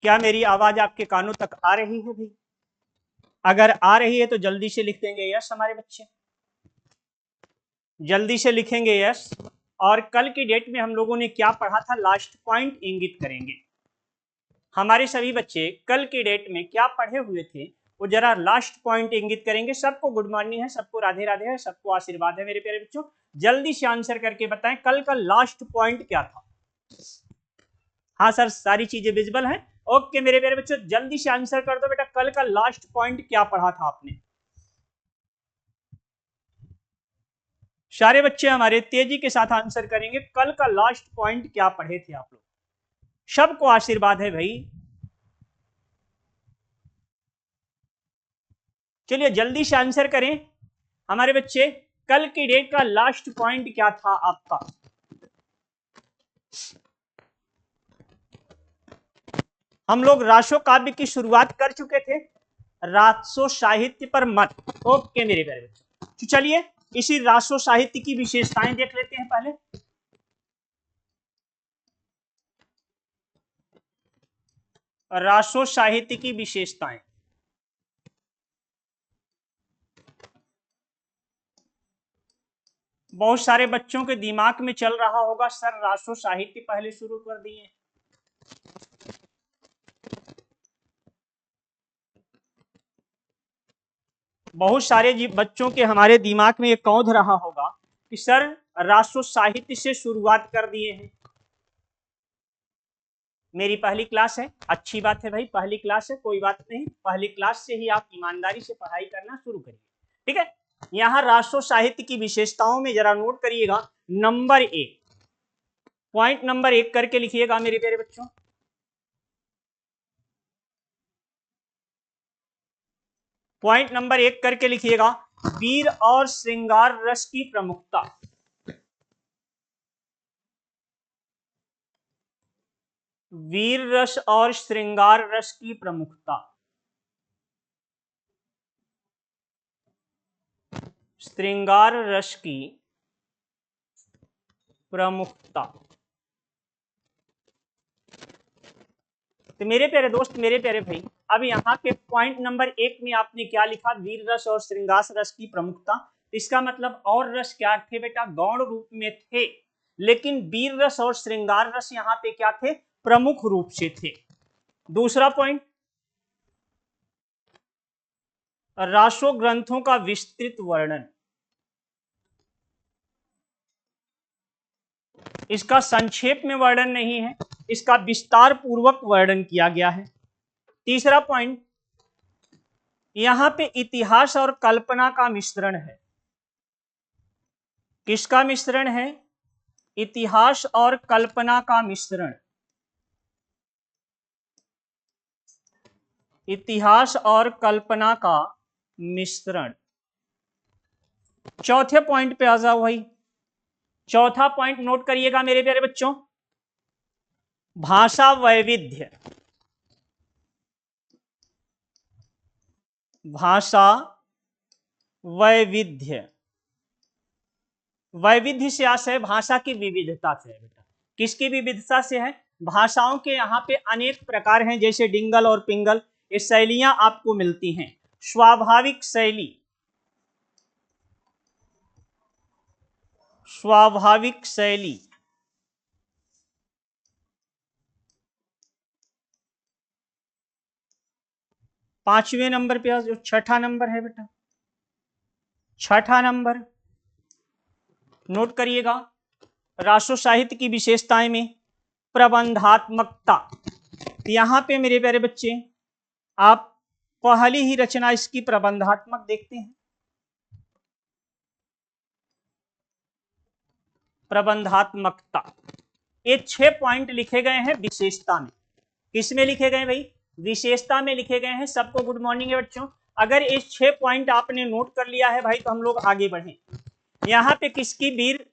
क्या मेरी आवाज आपके कानों तक आ रही है भाई? अगर आ रही है तो जल्दी से लिख देंगे यस हमारे बच्चे, जल्दी से लिखेंगे यस। और कल की डेट में हम लोगों ने क्या पढ़ा था, लास्ट पॉइंट इंगित करेंगे। हमारे सभी बच्चे कल की डेट में क्या पढ़े हुए थे वो जरा लास्ट पॉइंट इंगित करेंगे। सबको गुड मॉर्निंग है, सबको राधे राधे है, सबको आशीर्वाद है मेरे प्यारे बच्चों। जल्दी से आंसर करके बताएं कल का लास्ट पॉइंट क्या था। हाँ सर, सारी चीजें विजिबल हैं। ओके मेरे प्यारे बच्चों, जल्दी से आंसर कर दो बेटा, कल का लास्ट पॉइंट क्या पढ़ा था आपने। सारे बच्चे हमारे तेजी के साथ आंसर करेंगे, कल का लास्ट पॉइंट क्या पढ़े थे आप लोग। सबको आशीर्वाद है भाई। चलिए जल्दी से आंसर करें हमारे बच्चे, कल की डेट का लास्ट पॉइंट क्या था आपका। हम लोग रासो काव्य की शुरुआत कर चुके थे, रासो साहित्य पर मत। ओके मेरे प्यारे बच्चे, तो चलिए इसी रासो साहित्य की विशेषताएं देख लेते हैं पहले। रासो साहित्य की विशेषताएं, बहुत सारे बच्चों के दिमाग में चल रहा होगा सर रासो साहित्य पहले शुरू कर दिए। बहुत सारे बच्चों के हमारे दिमाग में ये कौंध रहा होगा कि सर रासो साहित्य से शुरुआत कर दिए हैं। मेरी पहली क्लास है, अच्छी बात है भाई, पहली क्लास है, कोई बात नहीं, पहली क्लास से ही आप ईमानदारी से पढ़ाई करना शुरू करिए, ठीक है। यहां रासो साहित्य की विशेषताओं में जरा नोट करिएगा, नंबर 1, पॉइंट नंबर 1 करके लिखिएगा मेरे प्यारे बच्चों। पॉइंट नंबर 1 करके लिखिएगा, वीर और श्रृंगार रस की प्रमुखता। वीर रस और श्रृंगार रस की प्रमुखता। श्रृंगार रस की प्रमुखता। तो मेरे प्यारे दोस्त, मेरे प्यारे भाई, अब यहाँ पे पॉइंट नंबर 1 में आपने क्या लिखा, वीर रस और श्रृंगार रस की प्रमुखता। इसका मतलब और रस क्या थे बेटा, गौण रूप में थे, लेकिन वीर रस और श्रृंगार रस यहाँ पे क्या थे, प्रमुख रूप से थे। दूसरा पॉइंट, रासो ग्रंथों का विस्तृत वर्णन, इसका संक्षेप में वर्णन नहीं है, इसका विस्तार पूर्वक वर्णन किया गया है। तीसरा पॉइंट, यहां पे इतिहास और कल्पना का मिश्रण है। किसका मिश्रण है, इतिहास और कल्पना का मिश्रण। इतिहास और कल्पना का मिश्रण। चौथे पॉइंट पे आ जाओ भाई, चौथा पॉइंट नोट करिएगा मेरे प्यारे बच्चों, भाषा वैविध्य। भाषा वैविध्य, वैविध्य से आशय है भाषा की विविधता से है बेटा। किसकी विविधता से है, भाषाओं के यहाँ पे अनेक प्रकार हैं, जैसे डिंगल और पिंगल, ये शैलियां आपको मिलती हैं। स्वाभाविक शैली, स्वाभाविक शैली, पांचवें नंबर पे जो छठा नंबर है बेटा, छठा नंबर नोट करिएगा, रासो साहित्य की विशेषताएं में प्रबंधात्मकता। यहां पे मेरे प्यारे बच्चे आप पहली ही रचना इसकी प्रबंधात्मक देखते हैं। प्रबंधात्मकता, ये 6 पॉइंट लिखे गए हैं विशेषता में। किसमें लिखे गए भाई, विशेषता में लिखे गए हैं। सबको गुड मॉर्निंग है बच्चों। अगर ये 6 पॉइंट आपने नोट कर लिया है भाई तो हम लोग आगे बढ़े। यहाँ पे किसकी वीर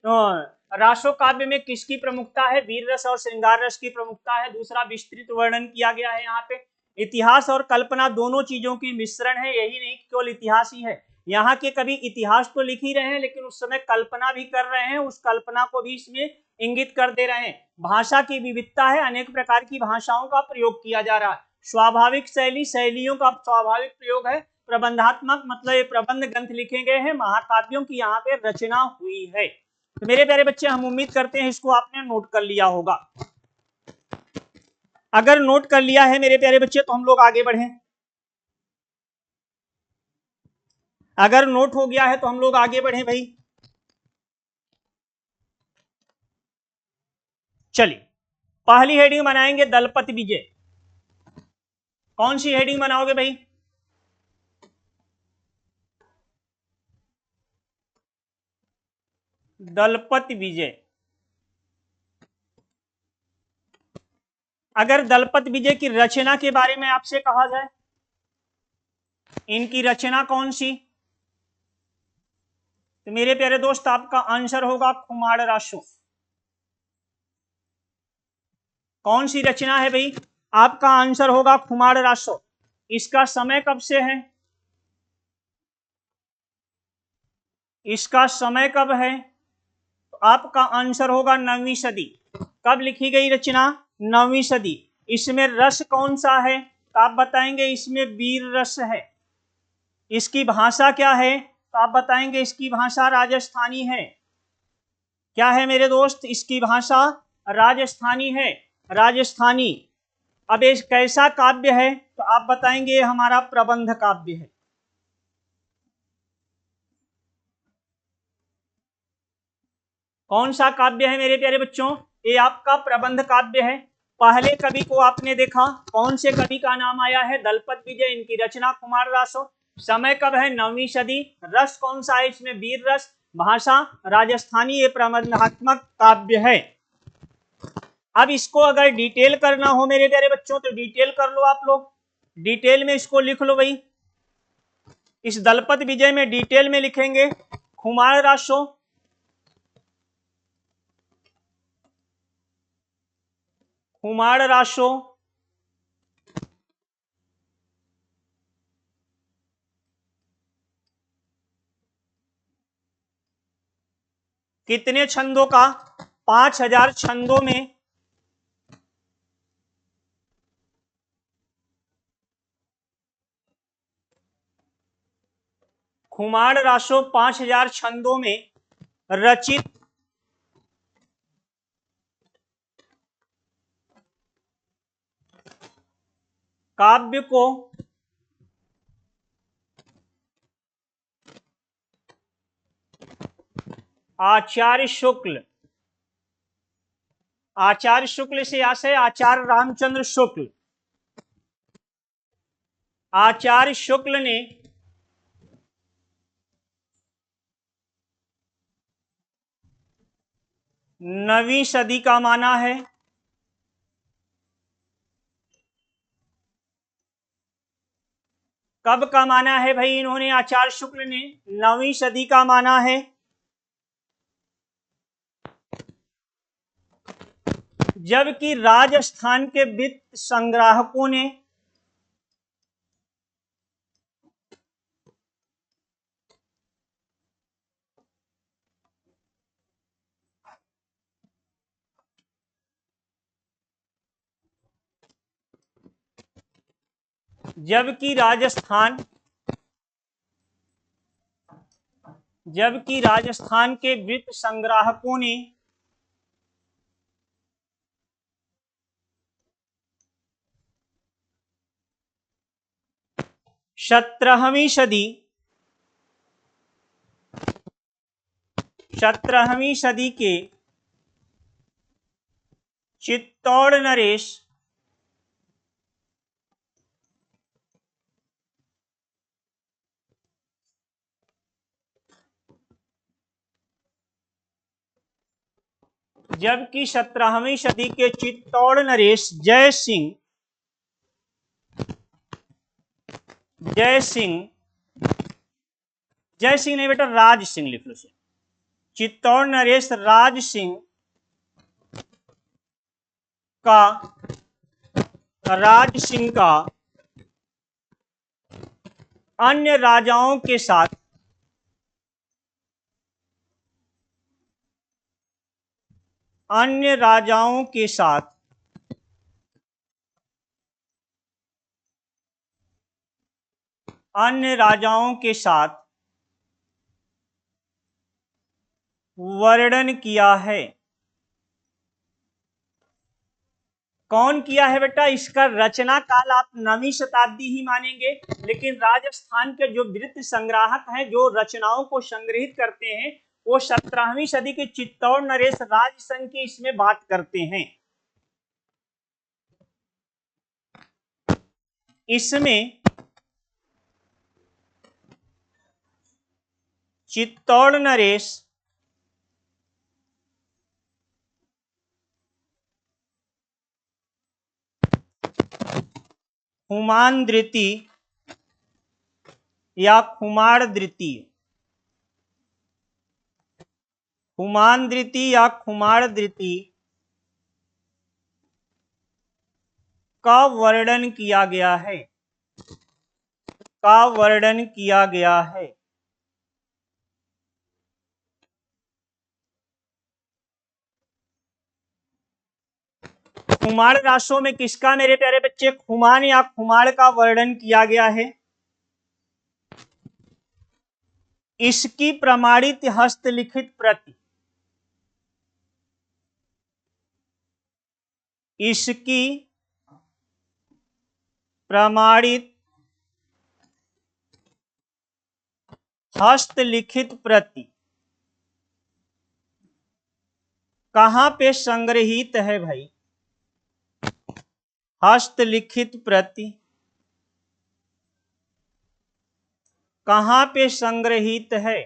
रासो काव्य में किसकी प्रमुखता है, वीर रस और श्रृंगार रस की प्रमुखता है। दूसरा, विस्तृत वर्णन किया गया है। यहाँ पे इतिहास और कल्पना दोनों चीजों की मिश्रण है, यही नहीं केवल इतिहास ही है। यहाँ के कभी इतिहास तो लिख ही रहे हैं, लेकिन उस समय कल्पना भी कर रहे हैं, उस कल्पना को भी इसमें इंगित कर दे रहे हैं। भाषा की विविधता है, अनेक प्रकार की भाषाओं का प्रयोग किया जा रहा है। स्वाभाविक शैली, शैलियों का स्वाभाविक प्रयोग है। प्रबंधात्मक मतलब ये प्रबंध ग्रंथ लिखे गए हैं, महाकाव्यों की यहाँ पे रचना हुई है। तो मेरे प्यारे बच्चे, हम उम्मीद करते हैं इसको आपने नोट कर लिया होगा। अगर नोट कर लिया है मेरे प्यारे बच्चे तो हम लोग आगे बढ़ें। अगर नोट हो गया है तो हम लोग आगे बढ़ें भाई। चलिए, पहली हेडिंग बनाएंगे दलपत विजय। कौन सी हेडिंग बनाओगे भाई? दलपत विजय। अगर दलपत विजय की रचना के बारे में आपसे कहा जाए, इनकी रचना कौन सी, तो मेरे प्यारे दोस्त आपका आंसर होगा खुमाड़ रासो। कौन सी रचना है भाई? आपका आंसर होगा खुमाड़ रासो। इसका समय कब से है? इसका समय कब है? तो आपका आंसर होगा 9वीं सदी। कब लिखी गई रचना? 9वीं सदी। इसमें रस कौन सा है? तो आप बताएंगे इसमें वीर रस है। इसकी भाषा क्या है? तो आप बताएंगे इसकी भाषा राजस्थानी है। क्या है मेरे दोस्त? इसकी भाषा राजस्थानी है, राजस्थानी। अब ये कैसा काव्य है? तो आप बताएंगे हमारा प्रबंध काव्य है। कौन सा काव्य है मेरे प्यारे बच्चों? ये आपका प्रबंध काव्य है। पहले कवि को आपने देखा, कौन से कवि का नाम आया है? दलपत विजय। इनकी रचना कुमार रासो। समय कब है? 9वीं सदी। रस कौन सा है इसमें? वीर रस। भाषा राजस्थानी। ये प्रबंधात्मक काव्य है। अब इसको अगर डिटेल करना हो मेरे प्यारे बच्चों तो डिटेल कर लो आप लोग। डिटेल में इसको लिख लो भाई। इस दलपत विजय में डिटेल में लिखेंगे खुमार रासो, खुमाड़ रासो, कितने छंदों का? 5000 छंदों में खुमाड़ रासो 5000 छंदों में रचित काव्य को आचार्य शुक्ल, आचार्य शुक्ल से आशय आचार्य रामचंद्र शुक्ल, आचार्य शुक्ल ने नवीं सदी का माना है। कब का माना है भाई इन्होंने? आचार्य शुक्ल ने 9वीं सदी का माना है। जबकि राजस्थान के वित्त संग्राहकों ने जबकि राजस्थान के वित्त संग्राहकों ने 17वीं सदी के चित्तौड़ नरेश जबकि 17वीं सदी के चित्तौड़ नरेश जय सिंह नहीं बेटा, राज सिंह लिख लो। चित्तौड़ नरेश राज सिंह का अन्य राजाओं के साथ अन्य राजाओं के साथ वर्णन किया है। कौन किया है बेटा? इसका रचना काल आप 9वीं शताब्दी ही मानेंगे, लेकिन राजस्थान के जो वृत्त संग्राहक हैं, जो रचनाओं को संग्रहित करते हैं, वो 17वीं सदी के चित्तौड़ नरेश राज संघ की इसमें बात करते हैं। इसमें चित्तौड़ नरेश हुमायूं द्वितीय या खुमार द्वितीय, हुमायूं द्वितीय या खुमार द्वितीय का वर्णन किया गया है, खुमार रासों में किसका मेरे प्यारे बच्चे? खुमान या खुमार का वर्णन किया गया है। इसकी प्रमाणित हस्तलिखित प्रति, इसकी प्रमाणित हस्तलिखित प्रति कहां पे संग्रहित है भाई? हस्तलिखित प्रति कहां पे संग्रहित है?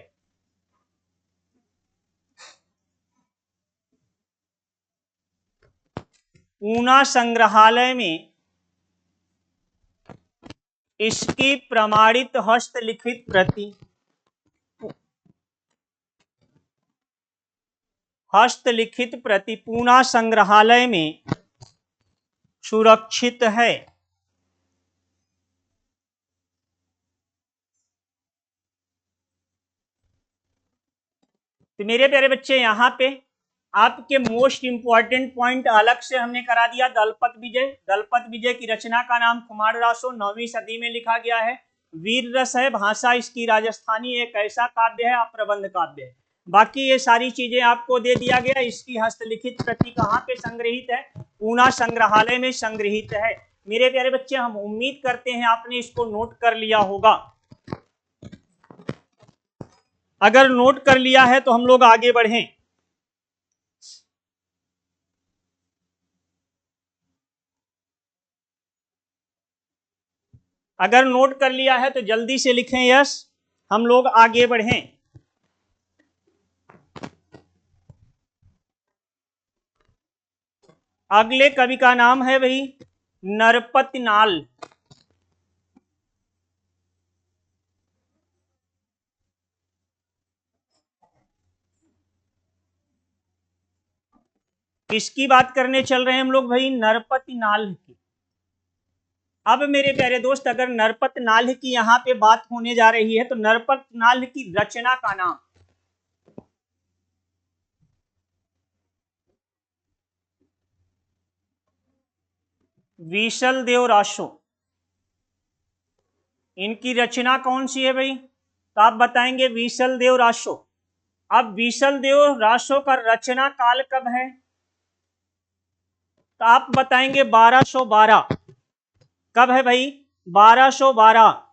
ऊना संग्रहालय में इसकी प्रमाणित हस्तलिखित प्रति पूना संग्रहालय में सुरक्षित है। तो मेरे प्यारे बच्चे, यहां पे आपके मोस्ट इंपॉर्टेंट पॉइंट अलग से हमने करा दिया। दलपत विजय की रचना का नाम खुमार रासो, 9वीं सदी में लिखा गया है। वीर रस है, भाषा इसकी राजस्थानी, एक ऐसा काव्य है, अप्रबंध काव्य है। बाकी ये सारी चीजें आपको दे दिया गया। इसकी हस्तलिखित प्रति कहाँ पे संग्रहित है? ऊना संग्रहालय में संग्रहित है। मेरे प्यारे बच्चे, हम उम्मीद करते हैं आपने इसको नोट कर लिया होगा। अगर नोट कर लिया है तो हम लोग आगे बढ़ें। अगर नोट कर लिया है तो जल्दी से लिखें यस, हम लोग आगे बढ़ें। अगले कवि का नाम है भाई नरपति नाल। किसकी बात करने चल रहे हैं हम लोग भाई? नरपति नाल की। अब मेरे प्यारे दोस्त, अगर नरपत नाल की यहां पे बात होने जा रही है तो नरपत नाल की रचना का नाम विशलदेव रासो। इनकी रचना कौन सी है भाई? तो आप बताएंगे विशलदेव रासो। अब विशलदेव रासो का रचना काल कब है? तो आप बताएंगे 1212। कब है भाई? 1212।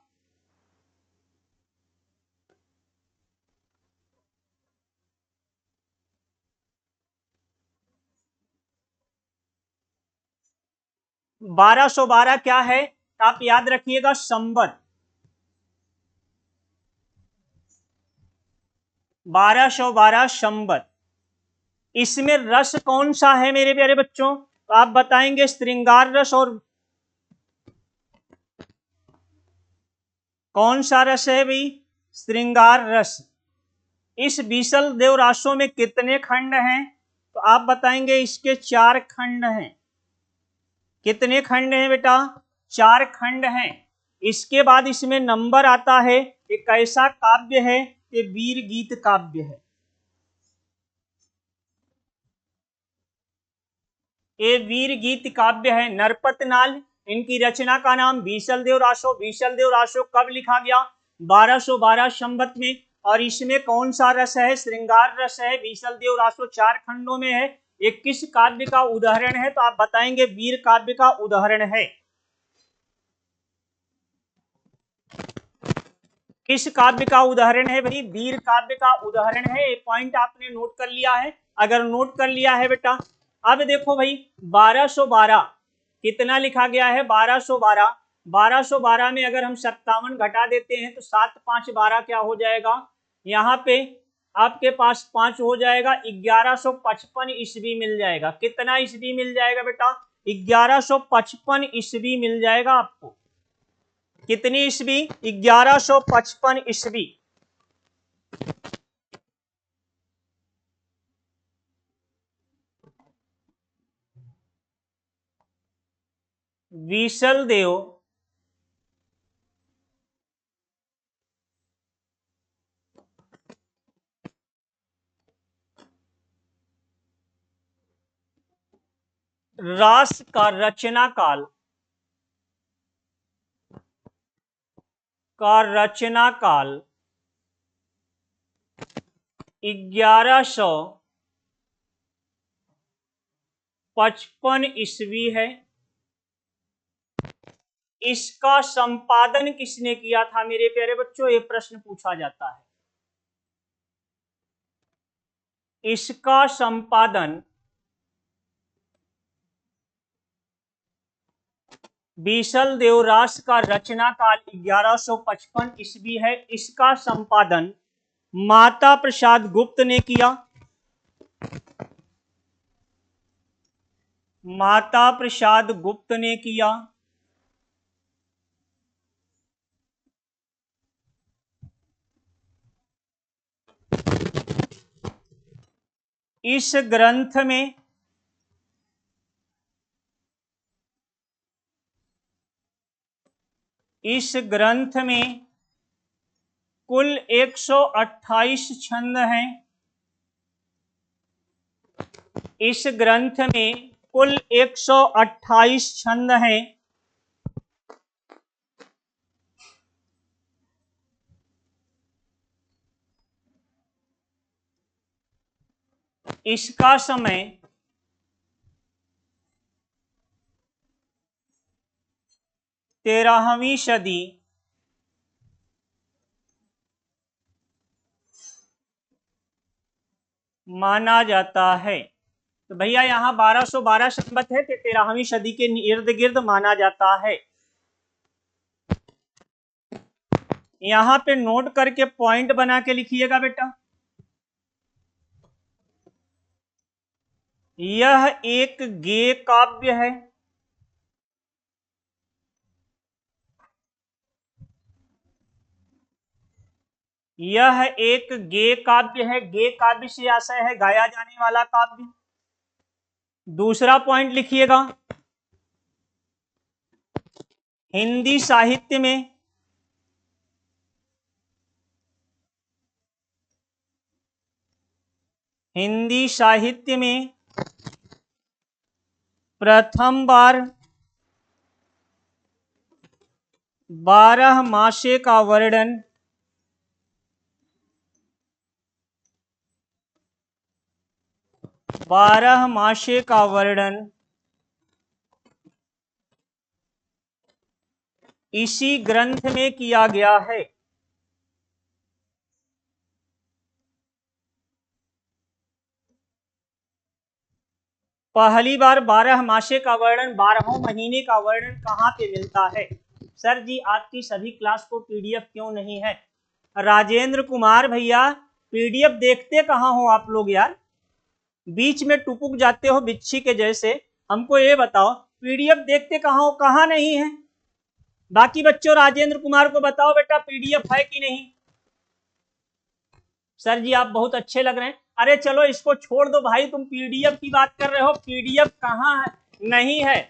बारह सौ बारह क्या है? आप याद रखिएगा, संवत। 1212 संवत। इसमें रस कौन सा है मेरे प्यारे बच्चों? तो आप बताएंगे श्रृंगार रस। और कौन सा रस है भाई? श्रृंगार रस। इस विशलदेव रासो में कितने खंड हैं? तो आप बताएंगे इसके 4 खंड हैं। कितने खंड हैं बेटा? 4 खंड हैं। इसके बाद इसमें नंबर आता है। एक ऐसा काव्य है, ये वीर गीत काव्य है। ये वीर गीत काव्य है। नरपतनाल, इनकी रचना का नाम बीसलदेव रासो। बीसलदेव रासो कब लिखा गया? 1212 संवत में। और इसमें कौन सा रस है? श्रृंगार रस है। बीसलदेव रासो 4 खंडों में है। ये किस काव्य का उदाहरण है? तो आप बताएंगे वीर काव्य का उदाहरण है। किस काव्य का उदाहरण है भाई? वीर काव्य का उदाहरण है। ये पॉइंट आपने नोट कर लिया है? अगर नोट कर लिया है बेटा, अब देखो भाई 1212 कितना लिखा गया है? 1212। 1212 में अगर हम 57 घटा देते हैं तो 7 5 12 क्या हो जाएगा? यहाँ पे आपके पास 5 हो जाएगा, 1155 ईस्वी मिल जाएगा। कितना ईस्वी मिल जाएगा बेटा? 1155 ईस्वी मिल जाएगा आपको। कितनी ईस्वी? 1155 ईस्वी। बीसलदेव रास का रचना काल 1155 ईस्वी है। इसका संपादन किसने किया था मेरे प्यारे बच्चों? ये प्रश्न पूछा जाता है। इसका संपादन बीसलदेव रास का रचना काल 1155 ईस्वी है। इसका संपादन माता प्रसाद गुप्त ने किया। माता प्रसाद गुप्त ने किया। इस ग्रंथ में कुल 128 छंद हैं। इस ग्रंथ में कुल 128 छंद हैं। इसका समय 13वीं सदी माना जाता है। तो भैया यहाँ 1212 संवत है तो 13वीं सदी के इर्द गिर्द माना जाता है। यहाँ पे नोट करके पॉइंट बना के लिखिएगा बेटा। यह एक गेय काव्य है। यह एक गेय काव्य है। गेय काव्य से आशय है गाया जाने वाला काव्य। दूसरा पॉइंट लिखिएगा, हिंदी साहित्य में प्रथम बार 12 मासे का वर्णन इसी ग्रंथ में किया गया है। पहली बार 12 मासे का वर्णन, 12वें महीने का वर्णन कहाँ पे मिलता है? सर जी आपकी सभी क्लास को पीडीएफ क्यों नहीं है? राजेंद्र कुमार भैया पीडीएफ देखते कहाँ हो आप लोग यार? बीच में टुपुक जाते हो बिच्छी के जैसे। हमको ये बताओ पीडीएफ देखते कहाँ हो? कहाँ नहीं है? बाकी बच्चों राजेंद्र कुमार को बताओ बेटा पीडीएफ है कि नहीं? सर जी आप बहुत अच्छे लग रहे हैं। अरे चलो इसको छोड़ दो भाई, तुम पीडीएफ की बात कर रहे हो। पीडीएफ कहाँ है? नहीं है।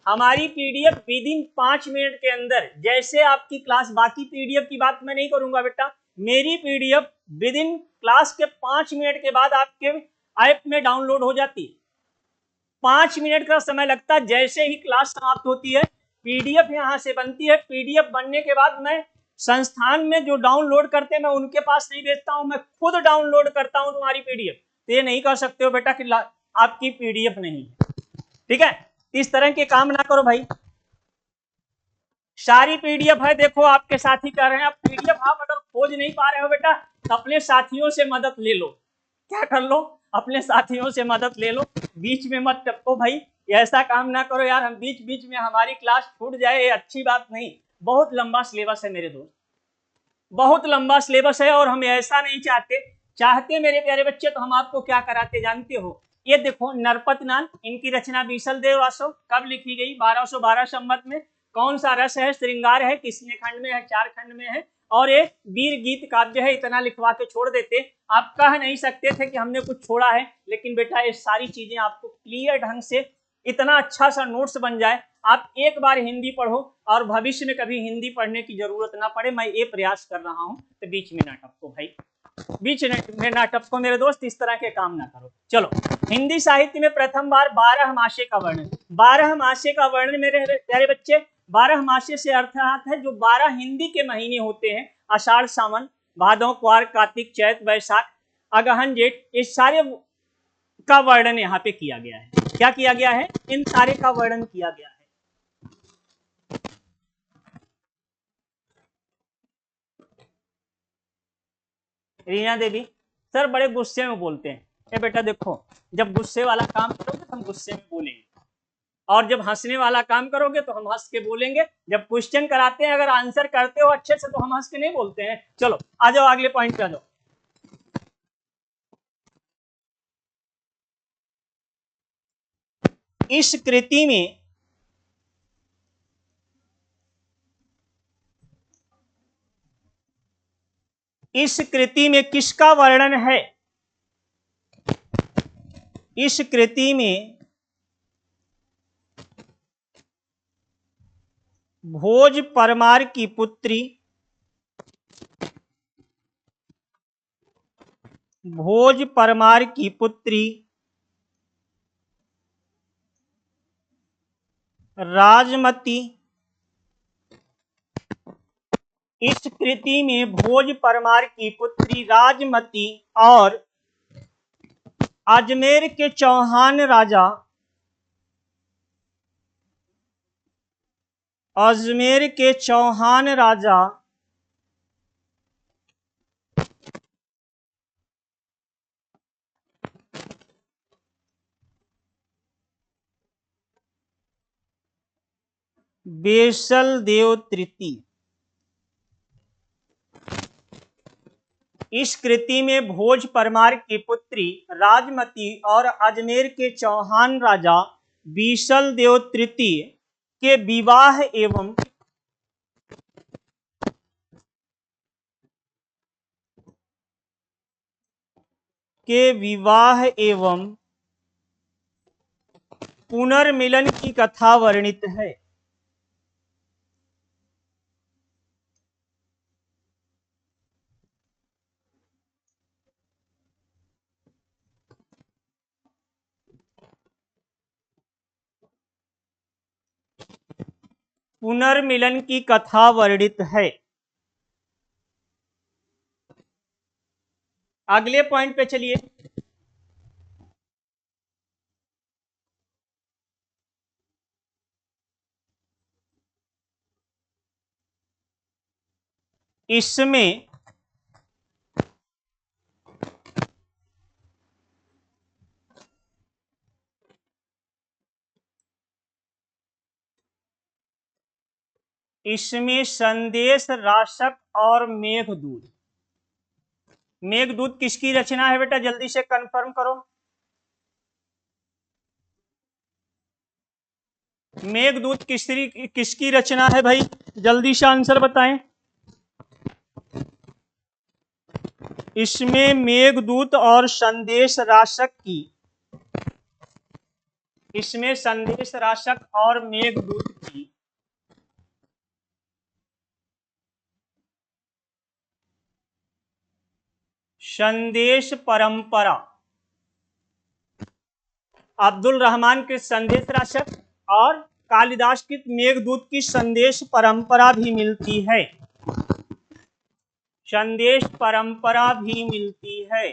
हमारी पीडीएफ विद इन 5 मिनट के अंदर, जैसे आपकी क्लास, बाकी पीडीएफ की बात मैं नहीं करूंगा बेटा, मेरी पीडीएफ विद इन क्लास के 5 मिनट के बाद आपके ऐप में डाउनलोड हो जाती है। 5 मिनट का समय लगता है। जैसे ही क्लास समाप्त होती है पीडीएफ यहाँ से बनती है। पीडीएफ बनने के बाद मैं संस्थान में जो डाउनलोड करते हैं मैं उनके पास नहीं भेजता हूँ, मैं खुद डाउनलोड करता हूँ तुम्हारी पीडीएफ। तो ये नहीं कर सकते हो बेटा कि आपकी पीडीएफ नहीं है, ठीक है। इस तरह के काम ना करो भाई। सारी पीडीएफ है, देखो आपके साथी कर रहे हैं। आप पीडीएफ आप अगर खोज नहीं पा रहे हो बेटा तो अपने साथियों से मदद ले लो। क्या कर लो? अपने साथियों से मदद ले लो। बीच में मत टपको भाई, ऐसा काम ना करो यार, हम बीच बीच में हमारी क्लास छूट जाए, ये अच्छी बात नहीं। बहुत लंबा सिलेबस है मेरे दोस्त, बहुत लंबा सिलेबस है और हम ऐसा नहीं चाहते मेरे प्यारे बच्चे। तो हम आपको क्या कराते जानते हो? ये देखो नरपतनाल, इनकी रचना बीसल देव वासव, कब लिखी गई? 1212 संवत में। कौन सा रस है? श्रृंगार है। किसने खंड में है? 4 खंड में है। और ये वीर गीत काव्य है। इतना लिखवा के छोड़ देते, आप कह नहीं सकते थे कि हमने कुछ छोड़ा है। लेकिन बेटा ये सारी चीजें आपको क्लियर ढंग से, इतना अच्छा सा नोट्स बन जाए। आप एक बार हिंदी पढ़ो और भविष्य में कभी हिंदी पढ़ने की जरूरत ना पड़े, मैं ये प्रयास कर रहा हूं। तो बीच में ना टपको भाई, बीच में ना टपको मेरे दोस्त, इस तरह के काम ना करो। चलो, हिंदी साहित्य में प्रथम बार 12 मासे का वर्णन। 12 मासे का वर्णन मेरे प्यारे बच्चे, 12 मासे से अर्थात है जो 12 हिंदी के महीने होते हैं, आषाढ़ सावन भादौ क्वार कार्तिक चैत वैशाख अगहन जेठ, इस सारे का वर्णन यहाँ पे किया गया है। क्या किया गया है? इन सारे का वर्णन किया गया है। रीना देवी सर बड़े गुस्से में बोलते हैं। ए बेटा देखो, जब गुस्से वाला काम करोगे तो हम गुस्से में बोलेंगे, और जब हंसने वाला काम करोगे तो हम हंस के बोलेंगे। जब क्वेश्चन कराते हैं अगर आंसर करते हो अच्छे से तो हम हंस के नहीं बोलते हैं। चलो आ जाओ अगले पॉइंट पे आ जाओ। इस कृति में किसका वर्णन है? इस कृति में भोज परमार की पुत्री, भोज परमार की पुत्री राजमती, इस कृति में भोज परमार की पुत्री राजमती और अजमेर के चौहान राजा, अजमेर के चौहान राजा बेसल देव तृतीय, इस कृति में भोज परमार की पुत्री राजमती और अजमेर के चौहान राजा बीसल देव तृतीय के विवाह एवं पुनर्मिलन की कथा वर्णित है। पुनर्मिलन की कथा वर्णित है। अगले पॉइंट पे चलिए। इसमें संदेश राशक और मेघदूत, मेघदूत किसकी रचना है बेटा? जल्दी से कंफर्म करो। मेघदूत किसकी रचना है भाई? जल्दी से आंसर बताएं। इसमें मेघदूत और संदेश राशक की, इसमें संदेश राशक और मेघदूत की संदेश परंपरा, अब्दुल रहमान कृत संदेश राशक और कालिदास कृत मेघदूत की संदेश परंपरा भी मिलती है। संदेश परंपरा भी मिलती है।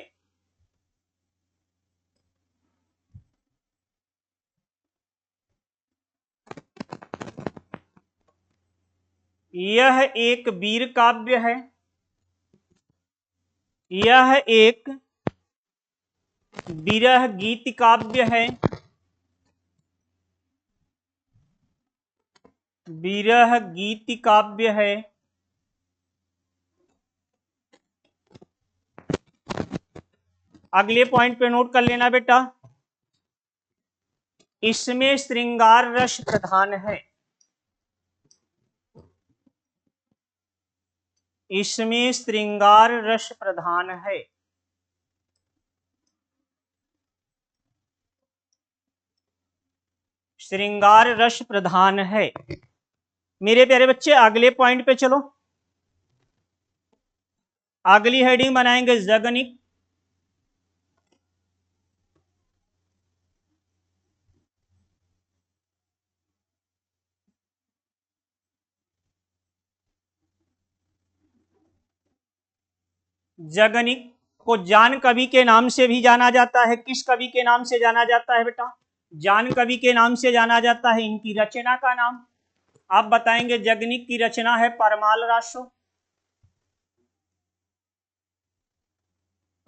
यह एक वीर काव्य है। यह एक विरह गीत काव्य है। विरह गीत काव्य है। अगले पॉइंट पे नोट कर लेना बेटा, इसमें श्रृंगार रस प्रधान है। इसमें श्रृंगार रस प्रधान है। श्रृंगार रस प्रधान है। मेरे प्यारे बच्चे अगले पॉइंट पे चलो। अगली हेडिंग बनाएंगे जगनिक। जगनिक को जान कवि के नाम से भी जाना जाता है। किस कवि के नाम से जाना जाता है बेटा? जान कवि के नाम से जाना जाता है। इनकी रचना का नाम आप बताएंगे। जगनिक की रचना है परमाल रासो।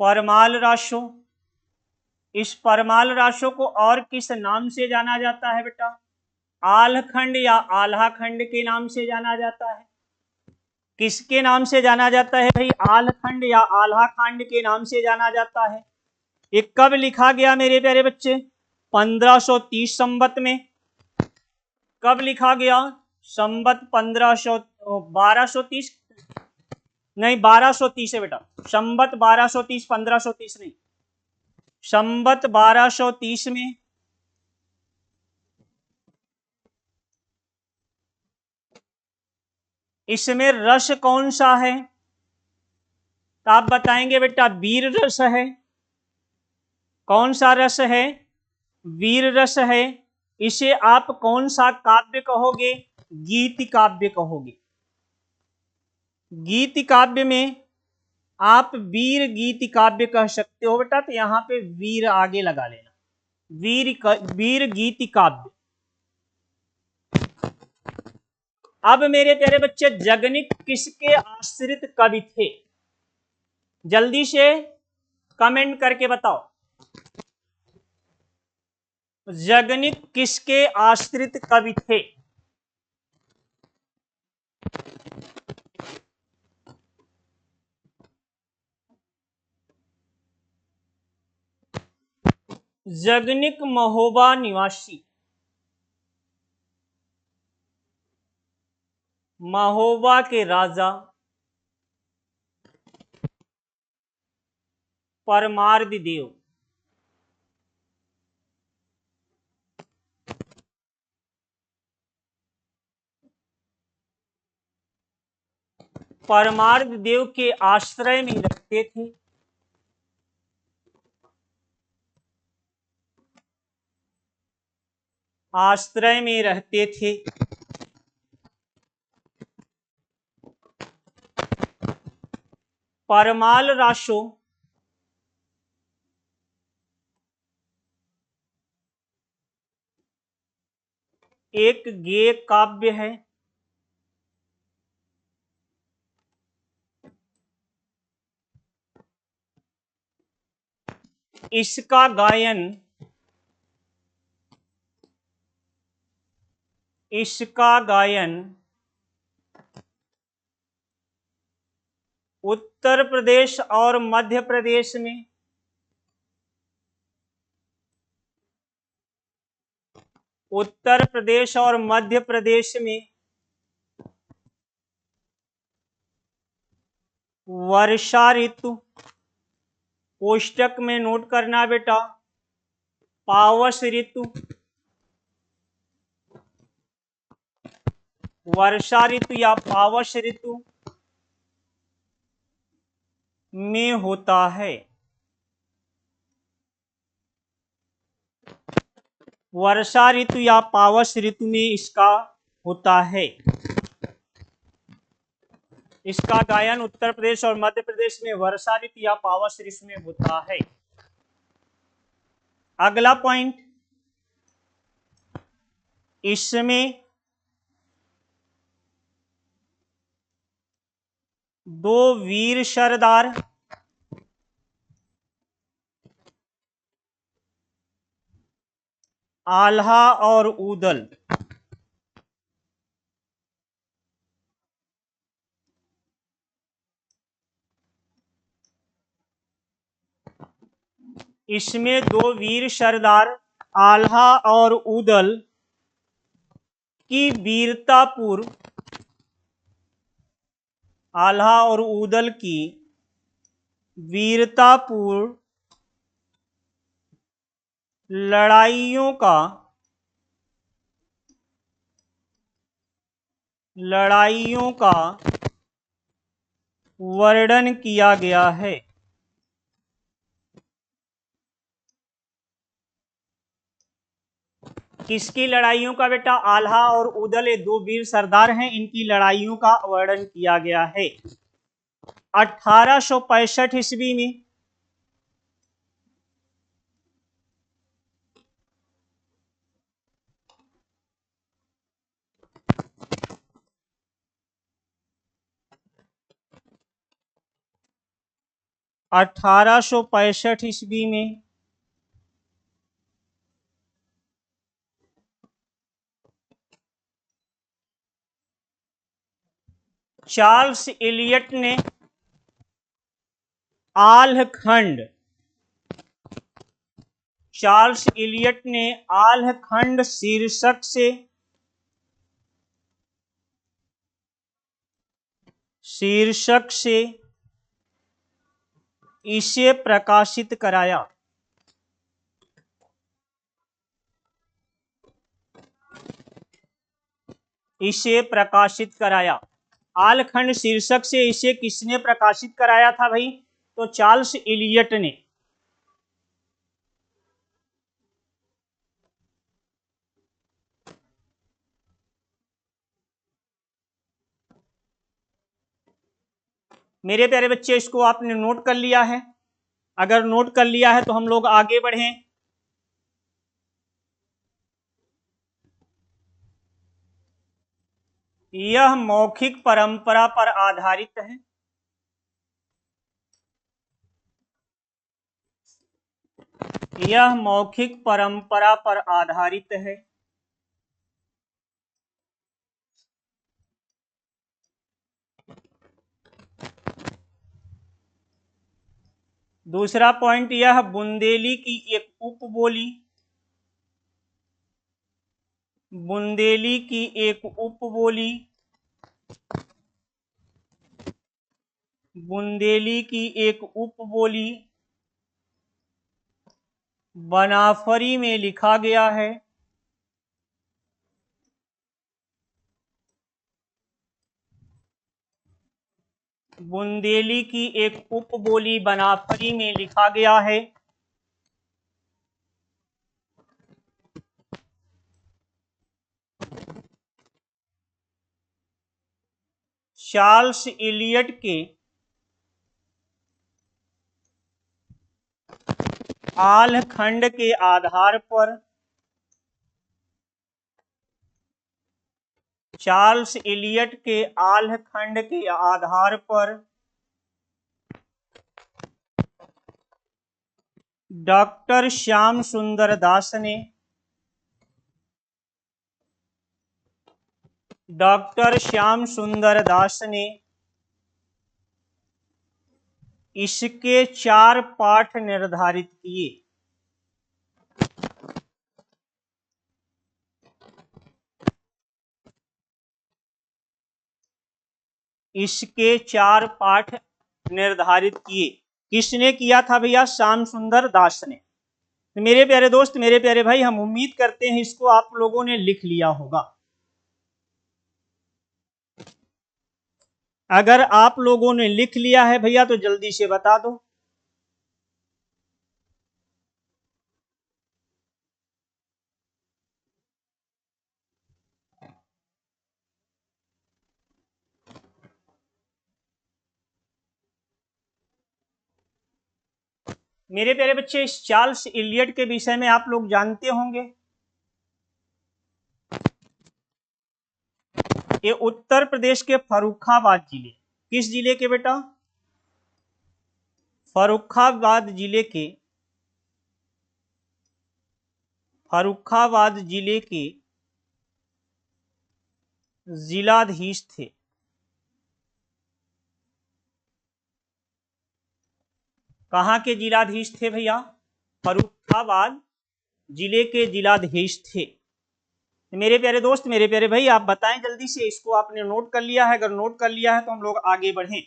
परमाल रासो। इस परमाल रासो को और किस नाम से जाना जाता है बेटा? आलखंड या आल्हाखंड के नाम से जाना जाता है। किसके नाम से जाना जाता है भाई? आलखंड या आल्हाखंड के नाम से जाना जाता है। ये कब लिखा गया मेरे प्यारे बच्चे? 1530 संवत में। कब लिखा गया? संवत 1230 नहीं, 1230 है बेटा। संवत 1230, 1530 नहीं। संवत 1230 में इसमें रस कौन सा है? तो आप बताएंगे बेटा वीर रस है। कौन सा रस है? वीर रस है। इसे आप कौन सा काव्य कहोगे? गीत काव्य कहोगे। गीत काव्य में आप वीर गीत काव्य कह सकते हो बेटा। तो यहां पे वीर आगे लगा लेना। वीर गीत काव्य। अब मेरे प्यारे बच्चे जगनिक किसके आश्रित कवि थे? जल्दी से कमेंट करके बताओ। जगनिक किसके आश्रित कवि थे? जगनिक महोबा निवासी। महोबा के राजा परमार्द देव। परमार्द देव के आश्रय में रहते थे। आश्रय में रहते थे। परमाल रासो एक गेय काव्य है। इसका गायन उत्तर प्रदेश और मध्य प्रदेश में उत्तर प्रदेश और मध्य प्रदेश में वर्षा ऋतु, कोष्टक में नोट करना बेटा, पावस ऋतु, वर्षा ऋतु या पावस ऋतु में होता है। वर्षा ऋतु या पावस ऋतु में इसका होता है। इसका गायन उत्तर प्रदेश और मध्य प्रदेश में वर्षा ऋतु या पावस ऋतु में होता है। अगला पॉइंट, इसमें दो वीर सरदार आल्हा और ऊदल इसमें दो वीर सरदार आल्हा और ऊदल की वीरतापूर्व आल्हा और ऊदल की वीरतापूर्व लड़ाइयों का वर्णन किया गया है। किसकी लड़ाइयों का बेटा? आल्हा और ऊदल, ये दो वीर सरदार हैं, इनकी लड़ाइयों का वर्णन किया गया है। 1865 ईस्वी में 1865 ईस्वी में चार्ल्स एलियट ने आल्हखंड शीर्षक से इसे प्रकाशित कराया। आल्हखंड शीर्षक से इसे किसने प्रकाशित कराया था भाई? तो चार्ल्स एलियट ने। मेरे प्यारे बच्चे, इसको आपने नोट कर लिया है? अगर नोट कर लिया है तो हम लोग आगे बढ़ें। यह मौखिक परंपरा पर आधारित है। दूसरा पॉइंट, यह बुंदेली की एक उपबोली बनाफरी में लिखा गया है। बुंदेली की एक उपबोली बनाफरी में लिखा गया है। चार्ल्स एलियट के आल्हखंड के आधार पर डॉक्टर श्याम सुंदर दास ने इसके 4 पाठ निर्धारित किए। किसने किया था भैया? श्याम सुंदर दास ने। तो मेरे प्यारे दोस्त, मेरे प्यारे भाई, हम उम्मीद करते हैं इसको आप लोगों ने लिख लिया होगा। अगर आप लोगों ने लिख लिया है भैया तो जल्दी से बता दो। मेरे प्यारे बच्चे, इस चार्ल्स इलियट के विषय में आप लोग जानते होंगे। ये उत्तर प्रदेश के फर्रुखाबाद जिले, किस जिले के बेटा? फर्रुखाबाद जिले के जिलाधीश थे। कहाँ के जिलाधीश थे भैया? फर्रुखाबाद जिले के जिलाधीश थे। मेरे प्यारे दोस्त, मेरे प्यारे भाई, आप बताएं जल्दी से, इसको आपने नोट कर लिया है? अगर नोट कर लिया है तो हम लोग आगे बढ़ें।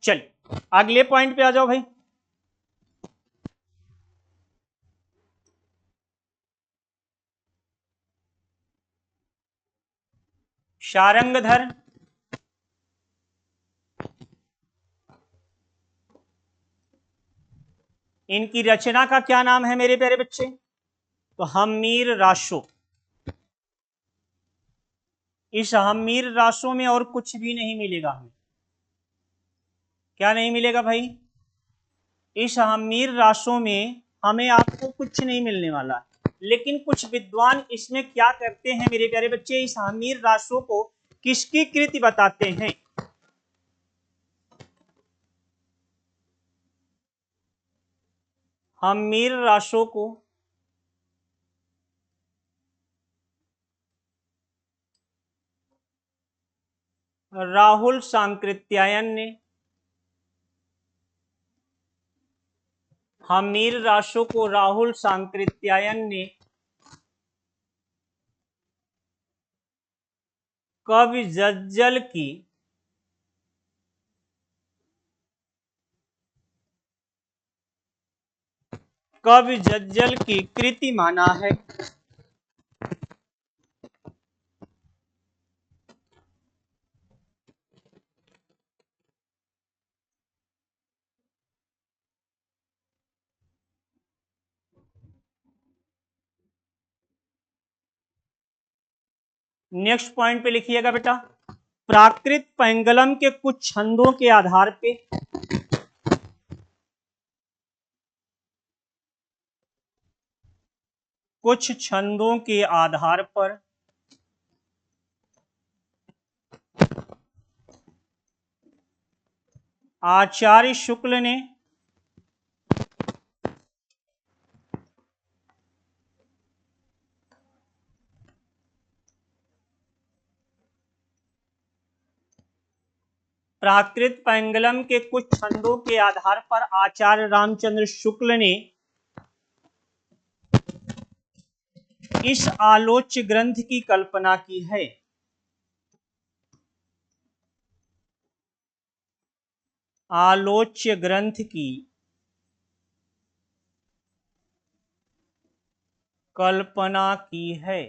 चलिए अगले पॉइंट पे आ जाओ भाई। शारंगधर, इनकी रचना का क्या नाम है मेरे प्यारे बच्चे? तो हम्मीर रासो। इस हम्मीर रासो में और कुछ भी नहीं मिलेगा हमें। क्या नहीं मिलेगा भाई? इस हम्मीर रासो में हमें आपको कुछ नहीं मिलने वाला। लेकिन कुछ विद्वान इसमें क्या करते हैं मेरे प्यारे बच्चे, इस हम्मीर रासो को किसकी कृति बताते हैं? हम्मीर रासो को राहुल सांकृत्यायन ने, हम्मीर रासो को राहुल सांकृत्यायन ने कवि जज्जल की कृति माना है। नेक्स्ट पॉइंट पे लिखिएगा बेटा, प्राकृत पैंगलम के कुछ छंदों के आधार पे आचार्य शुक्ल ने प्राकृत पैंगलम के कुछ छंदों के आधार पर आचार्य रामचंद्र शुक्ल ने इस आलोच्य ग्रंथ की कल्पना की है। आलोच्य ग्रंथ की कल्पना की है।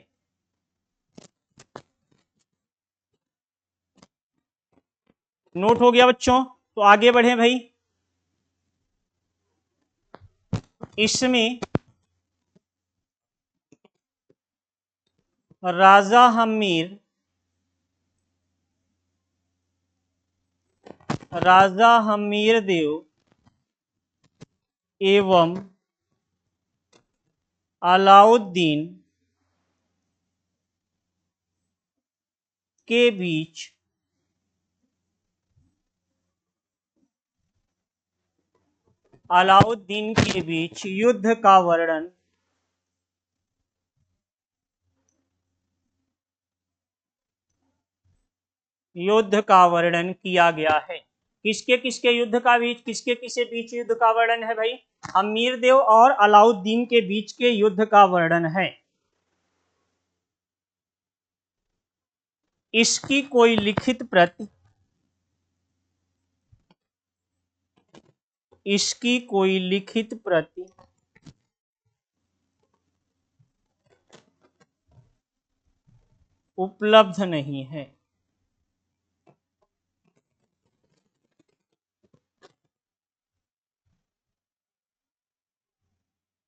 नोट हो गया बच्चों? तो आगे बढ़े भाई। इसमें राजा हम्मीर देव एवं अलाउद्दीन के बीच युद्ध का वर्णन किया गया है। किसके किसके बीच युद्ध का वर्णन है भाई? हम्मीर देव और अलाउद्दीन के बीच के युद्ध का वर्णन है। इसकी कोई लिखित प्रति उपलब्ध नहीं है।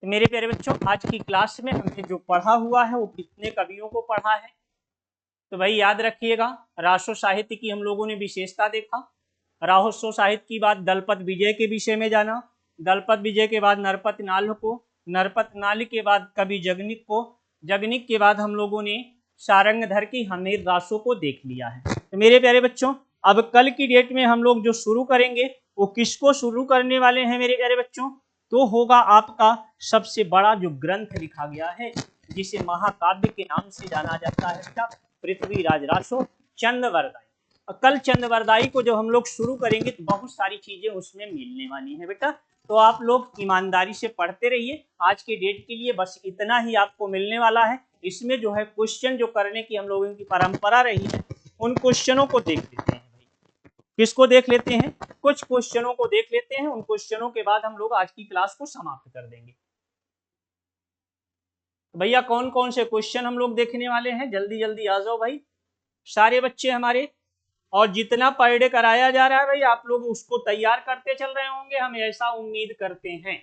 तो मेरे प्यारे बच्चों, आज की क्लास में हमने जो पढ़ा हुआ है वो कितने कवियों को पढ़ा है, तो भाई याद रखिएगा। रासो साहित्य की हम लोगों ने विशेषता देखा। रासो साहित्य की बात दलपत विजय के विषय में जाना, दलपत विजय के बाद नरपत नाल को, नरपत नाल के बाद कवि जगनिक को, जगनिक के बाद हम लोगों ने सारंगधर की हमीर रासो को देख लिया है। तो मेरे प्यारे बच्चों, अब कल की डेट में हम लोग जो शुरू करेंगे वो किसको शुरू करने वाले हैं मेरे प्यारे बच्चों? तो होगा आपका सबसे बड़ा जो ग्रंथ लिखा गया है, जिसे महाकाव्य के नाम से जाना जाता है बेटा, पृथ्वीराज रासो चंदवरदायी। कल चंदवरदायी को जब हम लोग शुरू करेंगे तो बहुत सारी चीजें उसमें मिलने वाली हैं बेटा, तो आप लोग ईमानदारी से पढ़ते रहिए। आज के डेट के लिए बस इतना ही आपको मिलने वाला है। इसमें जो है क्वेश्चन जो करने की हम लोगों की परंपरा रही है, उन क्वेश्चनों को देख लेते हैं भाई। किसको देख लेते हैं? कुछ क्वेश्चनों को देख लेते हैं। उन क्वेश्चनों के बाद हम लोग आज की क्लास को समाप्त कर देंगे। भैया कौन कौन से क्वेश्चन हम लोग देखने वाले हैं? जल्दी जल्दी आ जाओ भाई सारे बच्चे हमारे। और जितना पर डे कराया जा रहा है भाई, आप लोग उसको तैयार करते चल रहे होंगे, हम ऐसा उम्मीद करते हैं।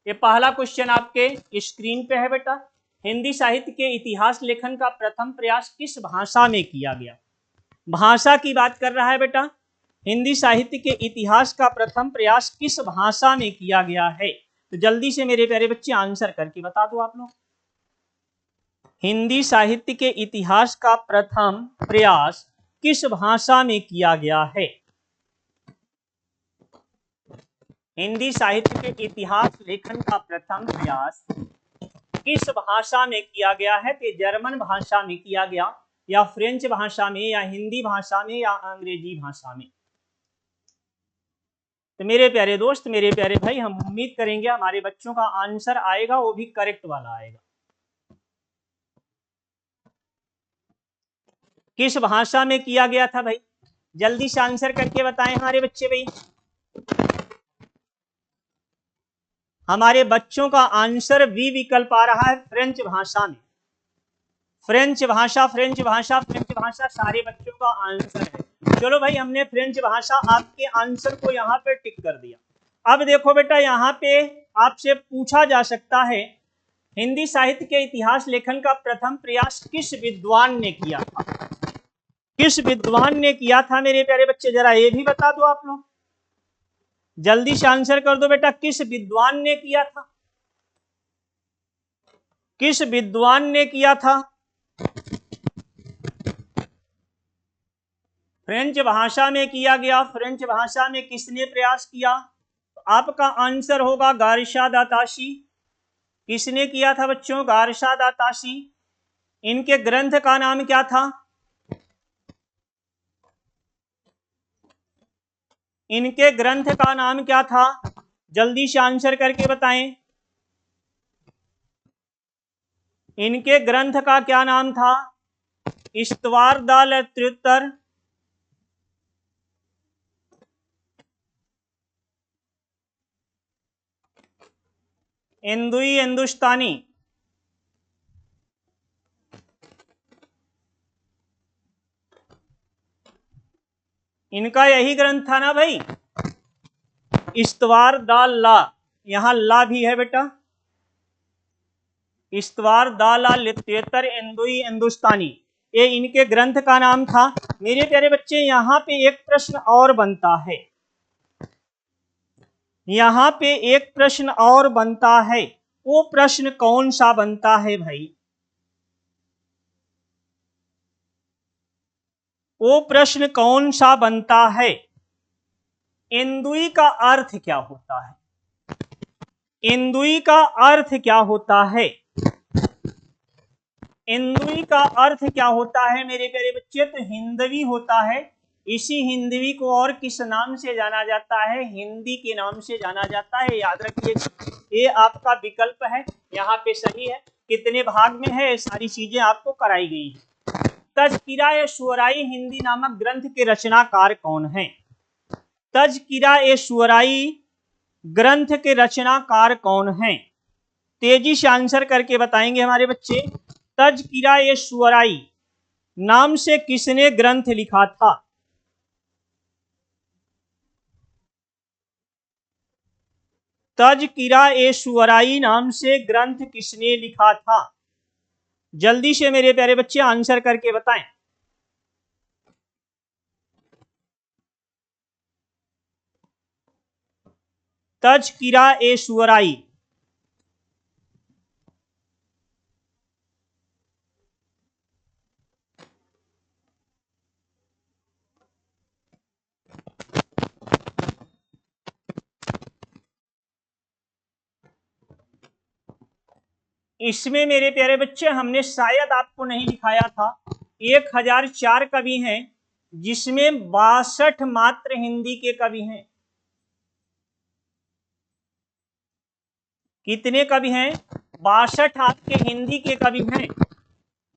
ये पहला क्वेश्चन आपके स्क्रीन पे है बेटा। हिंदी साहित्य के इतिहास लेखन का प्रथम प्रयास किस भाषा में किया गया? भाषा की बात कर रहा है बेटा। हिंदी साहित्य के इतिहास का प्रथम प्रयास किस भाषा में किया गया है? तो जल्दी से मेरे प्यारे बच्चे आंसर करके बता दो आप लोग। हिंदी साहित्य के इतिहास का प्रथम प्रयास किस भाषा में किया गया है? हिंदी साहित्य के इतिहास लेखन का प्रथम प्रयास किस भाषा में किया गया है? तो जर्मन भाषा में किया गया, या फ्रेंच भाषा में, या हिंदी भाषा में, या अंग्रेजी भाषा में। तो मेरे प्यारे दोस्त, मेरे प्यारे भाई, हम उम्मीद करेंगे हमारे बच्चों का आंसर आएगा, वो भी करेक्ट वाला आएगा। किस भाषा में किया गया था भाई? जल्दी से आंसर करके बताएं हमारे बच्चे भाई। हमारे बच्चों का आंसर बी विकल्प आ रहा है, फ्रेंच भाषा में। फ्रेंच भाषा, फ्रेंच भाषा, फ्रेंच भाषा सारे बच्चों का आंसर है। चलो भाई, हमने फ्रेंच भाषा आपके आंसर को यहाँ पे टिक कर दिया। अब देखो बेटा, यहाँ पे आपसे पूछा जा सकता है, हिंदी साहित्य के इतिहास लेखन का प्रथम प्रयास किस विद्वान ने किया था? किस विद्वान ने किया था मेरे प्यारे बच्चे? जरा ये भी बता दो आप लोग, जल्दी से आंसर कर दो बेटा। किस विद्वान ने किया था? किस विद्वान ने किया था? फ्रेंच भाषा में किया गया। फ्रेंच भाषा में किसने प्रयास किया? तो आपका आंसर होगा गार्शा दा ताशी। किसने किया था बच्चों? गार्शा दा ताशी। इनके ग्रंथ का नाम क्या था? इनके ग्रंथ का नाम क्या था? जल्दी से आंसर करके बताएं। इनके ग्रंथ का क्या नाम था? इस्तवार दा लिटरेचर, हिंदुई हिंदुस्तानी। इनका यही ग्रंथ था ना भाई, इस्तवार दा ला। यहां ला भी है बेटा। इस्तवार दा ला लिटरेचर हिंदुई हिंदुस्तानी, ये इनके ग्रंथ का नाम था। मेरे प्यारे बच्चे, यहाँ पे एक प्रश्न और बनता है। यहाँ पे एक प्रश्न और बनता है। वो प्रश्न कौन सा बनता है भाई? वो प्रश्न कौन सा बनता है? हिंदुई का अर्थ क्या होता है? हिंदुई का अर्थ क्या होता है? हिंदुई का अर्थ क्या होता है मेरे प्यारे बच्चे? तो हिंदवी होता है। इसी हिंदवी को और किस नाम से जाना जाता है? हिंदी के नाम से जाना जाता है। याद रखिए, ये आपका विकल्प है, यहाँ पे सही है। कितने भाग में है, सारी चीजें आपको कराई गई है। तज़किरा-ए-शुअराई हिंदी नामक ग्रंथ के रचनाकार कौन है? तज़किरा-ए-शुअराई ग्रंथ के रचनाकार कौन हैं? तेजी से आंसर करके बताएंगे हमारे बच्चे। तज़किरा-ए-शुअराई नाम से किसने ग्रंथ लिखा था? तज़किरा-ए-शुअराई नाम से ग्रंथ किसने लिखा था? जल्दी से मेरे प्यारे बच्चे आंसर करके बताएं। तज़किरा-ए-शुअराई। इसमें मेरे प्यारे बच्चे हमने शायद आपको नहीं दिखाया था, 1004 कवि हैं, जिसमें 62 मात्र हिंदी के कवि हैं। कितने कवि हैं? 62 आपके हिंदी के कवि हैं,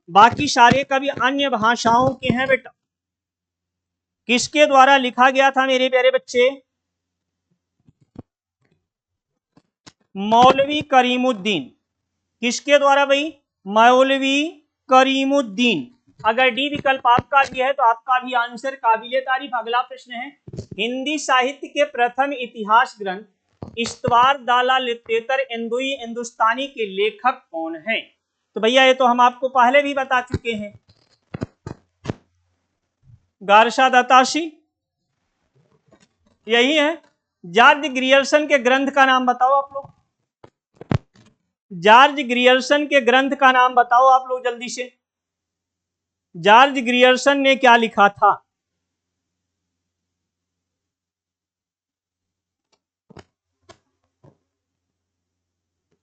बाकी सारे कवि अन्य भाषाओं के हैं बेटा। किसके द्वारा लिखा गया था मेरे प्यारे बच्चे? मौलवी करीमुद्दीन। किसके द्वारा भाई? मौलवी करीमुद्दीन। अगर डी विकल्प आपका भी है तो आपका भी आंसर काबिले तारीफ। अगला प्रश्न है, हिंदी साहित्य के प्रथम इतिहास ग्रंथ इस्तवार दाला लितेतर इंदुई हिंदुस्तानी के लेखक कौन हैं? तो भैया ये तो हम आपको पहले भी बता चुके हैं, गारशा दत्ताशी, यही है। जॉर्ज ग्रियर्सन के ग्रंथ का नाम बताओ आप लोग। जॉर्ज ग्रियर्सन के ग्रंथ का नाम बताओ आप लोग जल्दी से। जॉर्ज ग्रियर्सन ने क्या लिखा था?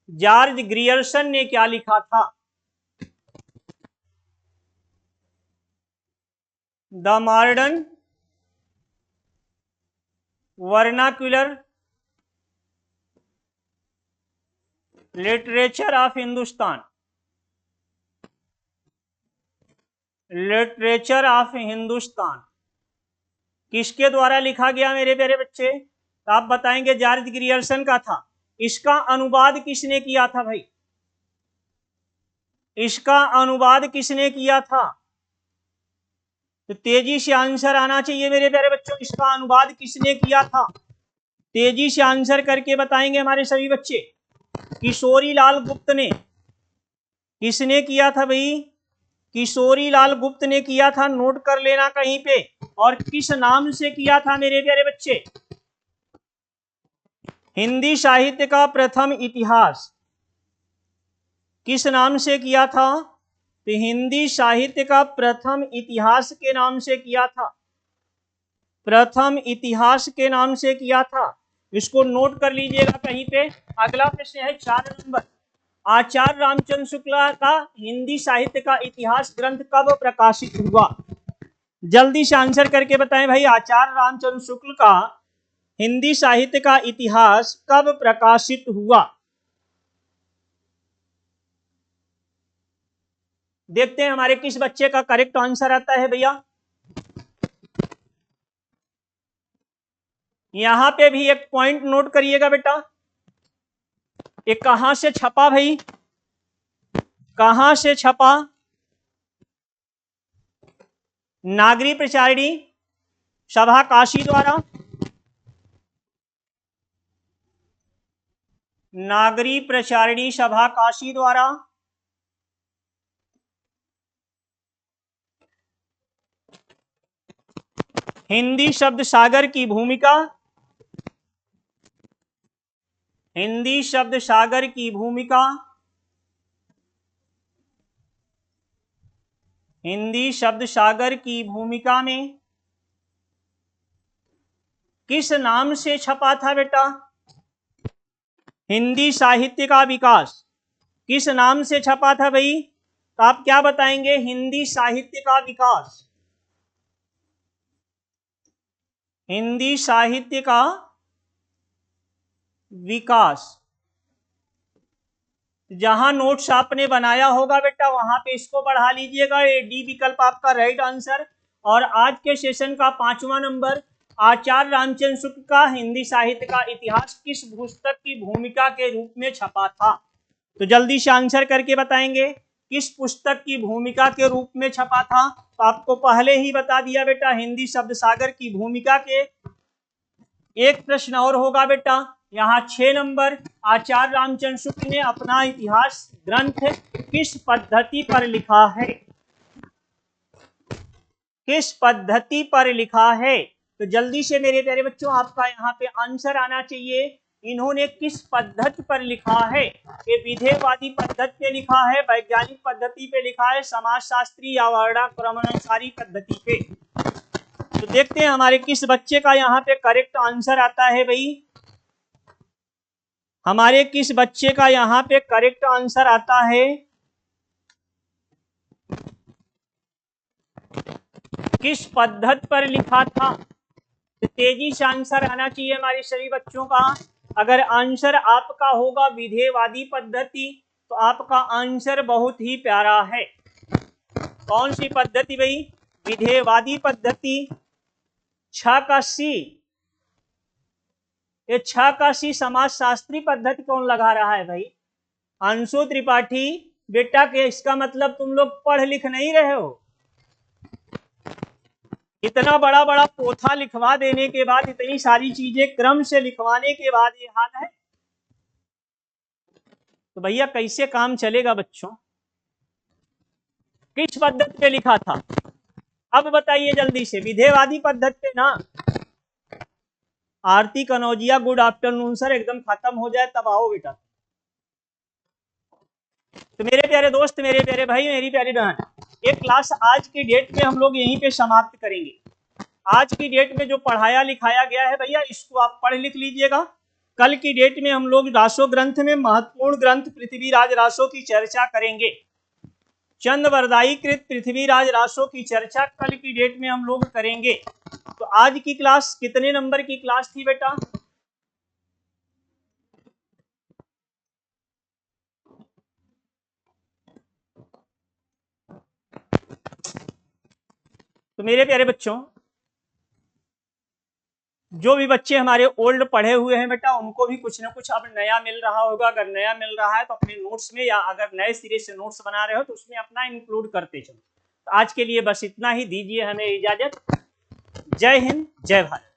जॉर्ज ग्रियर्सन ने क्या लिखा था? The modern vernacular literature of Hindustan. Literature of Hindustan किसके द्वारा लिखा गया मेरे प्यारे बच्चे? तो आप बताएंगे जॉर्ज ग्रियर्सन का था। इसका अनुवाद किसने किया था भाई? इसका अनुवाद किसने किया था? तो तेजी से आंसर आना चाहिए मेरे प्यारे बच्चों। इसका अनुवाद किसने किया था? तेजी से आंसर करके बताएंगे हमारे सभी बच्चे। किशोरी लाल गुप्त ने। किसने किया था भाई? किशोरी लाल गुप्त ने किया था, नोट कर लेना कहीं पे। और किस नाम से किया था मेरे प्यारे बच्चे? हिंदी साहित्य का प्रथम इतिहास किस नाम से किया था? तो हिंदी साहित्य का प्रथम इतिहास के नाम से किया था। प्रथम इतिहास के नाम से किया था। इसको नोट कर लीजिएगा कहीं पे। अगला प्रश्न है 4 नंबर, आचार्य रामचंद्र शुक्ला का हिंदी साहित्य का इतिहास ग्रंथ कब प्रकाशित हुआ? जल्दी से आंसर करके बताएं भाई। आचार्य रामचंद्र शुक्ल का हिंदी साहित्य का इतिहास कब प्रकाशित हुआ? देखते हैं हमारे किस बच्चे का करेक्ट आंसर आता है भैया। यहां पे भी एक पॉइंट नोट करिएगा बेटा। ये कहां से छपा भाई? कहां से छपा? नागरी प्रचारिणी सभा काशी द्वारा। नागरी प्रचारिणी सभा काशी द्वारा। हिंदी शब्द सागर की भूमिका। हिंदी शब्द सागर की भूमिका। हिंदी शब्द सागर की भूमिका में किस नाम से छपा था बेटा? हिंदी साहित्य का विकास किस नाम से छपा था भाई? तो आप क्या बताएंगे? हिंदी साहित्य का विकास। हिंदी साहित्य का विकास। जहां नोट्स आपने बनाया होगा बेटा वहां पे इसको बढ़ा लीजिएगा। ये डी विकल्प आपका राइट आंसर। और आज के सेशन का 5वां नंबर, आचार्य रामचंद्र शुक्ल का हिंदी साहित्य का इतिहास किस पुस्तक की भूमिका के रूप में छपा था? तो जल्दी से आंसर करके बताएंगे किस पुस्तक की भूमिका के रूप में छपा था। तो आपको पहले ही बता दिया बेटा, हिंदी शब्द सागर की भूमिका के। एक प्रश्न और होगा बेटा, यहाँ 6 नंबर, आचार्य रामचंद्र शुक्ल ने अपना इतिहास ग्रंथ किस पद्धति पर लिखा है? किस पद्धति पर लिखा है? तो जल्दी से मेरे प्यारे बच्चों आपका यहाँ पे आंसर आना चाहिए। इन्होंने किस पद्धति पर लिखा है? ये विधेयवादी पद्धति पे लिखा है, वैज्ञानिक पद्धति पे लिखा है, समाजशास्त्री या वर्णानुसारी पद्धति पे? तो देखते हैं हमारे किस बच्चे का यहाँ पे करेक्ट आंसर आता है भाई। हमारे किस बच्चे का यहाँ पे करेक्ट आंसर आता है? किस पद्धति पर लिखा था? तो तेजी से आंसर आना चाहिए हमारे सभी बच्चों का। अगर आंसर आपका होगा विधेयवादी पद्धति तो आपका आंसर बहुत ही प्यारा है। कौन सी पद्धति भाई? विधेयवादी पद्धति। 6 का सी, ये 6 का सी समाजशास्त्री पद्धति कौन लगा रहा है भाई? अंशु त्रिपाठी। बेटा के इसका मतलब तुम लोग पढ़ लिख नहीं रहे हो। इतना बड़ा बड़ा पोथा लिखवा देने के बाद, इतनी सारी चीजें क्रम से लिखवाने के बाद ये हाल है, तो भैया कैसे काम चलेगा बच्चों? किस पद्धति पे लिखा था? अब बताइए जल्दी से। विधेयवादी पद्धति पे ना। आरती कनौजिया गुड आफ्टरनून सर, एकदम खत्म हो जाए तब आओ बेटा। तो मेरे प्यारे दोस्त, मेरे प्यारे भाई, मेरी प्यारी बहन, ये क्लास आज की डेट में हम लोग यहीं पे समाप्त करेंगे। आज की डेट में जो पढ़ाया लिखाया गया है भैया, इसको आप पढ़ लिख लीजिएगा। कल की डेट में हम लोग रासो ग्रंथ में महत्वपूर्ण ग्रंथ पृथ्वीराज रासो की चर्चा करेंगे। चंद वरदाई कृत पृथ्वीराज रासो की चर्चा कल की डेट में हम लोग करेंगे। तो आज की क्लास कितने नंबर की क्लास थी बेटा? तो मेरे प्यारे बच्चों, जो भी बच्चे हमारे ओल्ड पढ़े हुए हैं बेटा, उनको भी कुछ ना कुछ अब नया मिल रहा होगा। अगर नया मिल रहा है तो अपने नोट्स में, या अगर नए सिरे से नोट्स बना रहे हो तो उसमें अपना इंक्लूड करते चलो। तो आज के लिए बस इतना ही, दीजिए हमें इजाजत। जय हिंद, जय भारत।